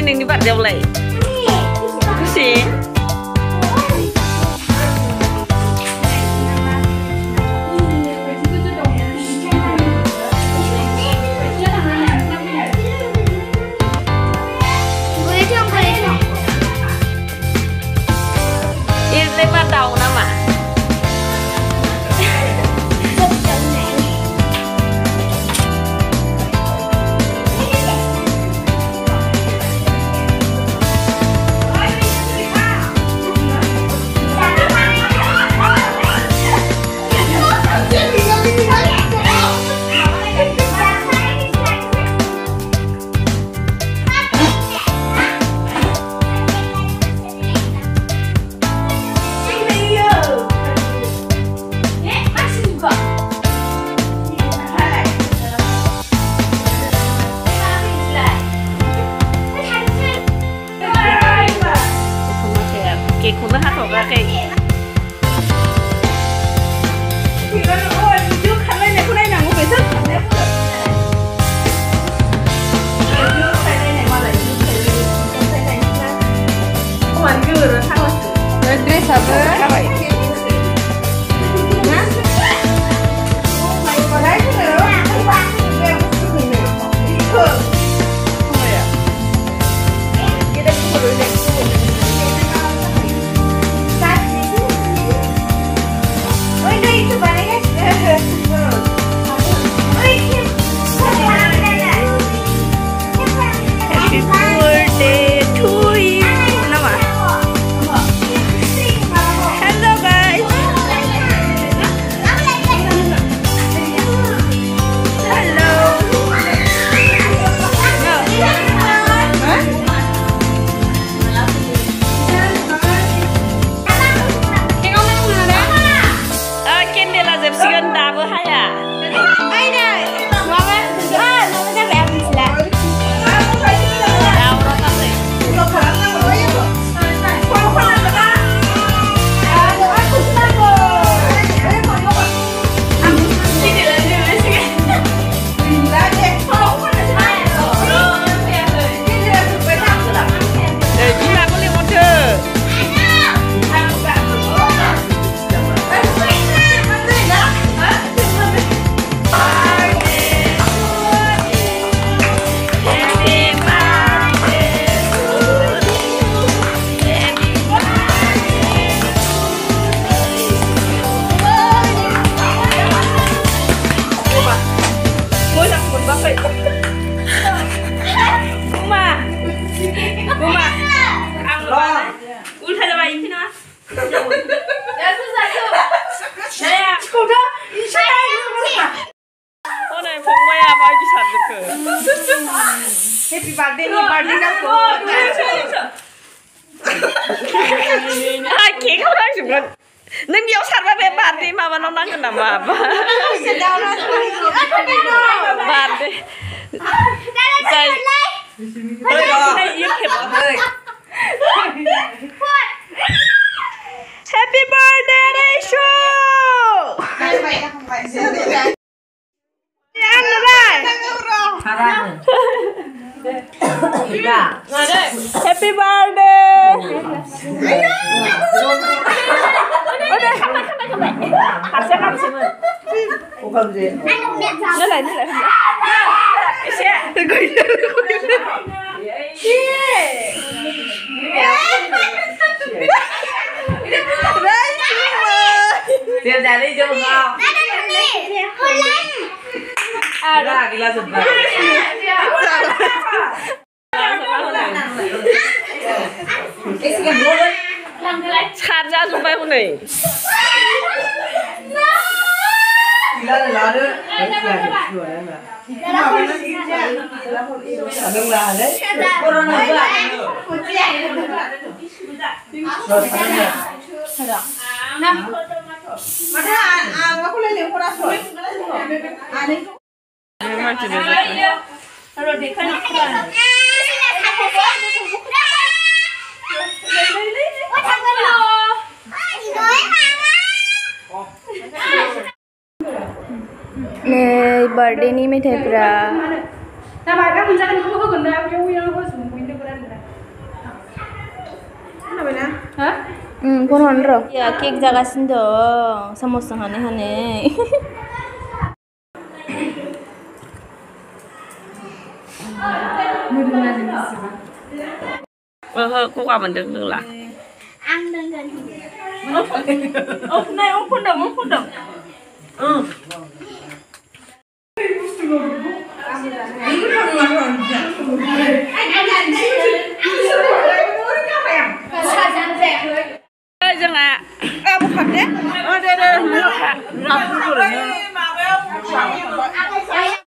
नोंनि बार्थडेआवलाय खुसि Ini mah tahu nama. Kekuna hatok lah kayak. Dress apa? Happy birthday nih, birthday aku. Cake orang juga. Neng dia sarwa birthday mama nonang kenapa apa? Birthday. Happy birthday Reshu. Happy birthday. Udah kembali. Harusnya kamu sih. Bukan sih. Nilai. Siap jadi juga. Ada gila sebelah. Charger sampai mana? Gila lada. Birthday नि मेथाइफ्रा 폰 하느라. 야, 케이크 자가신다. 사모사 하네. Cô qua mình đừng là ăn đừng gần thì ông này ông không đồng anh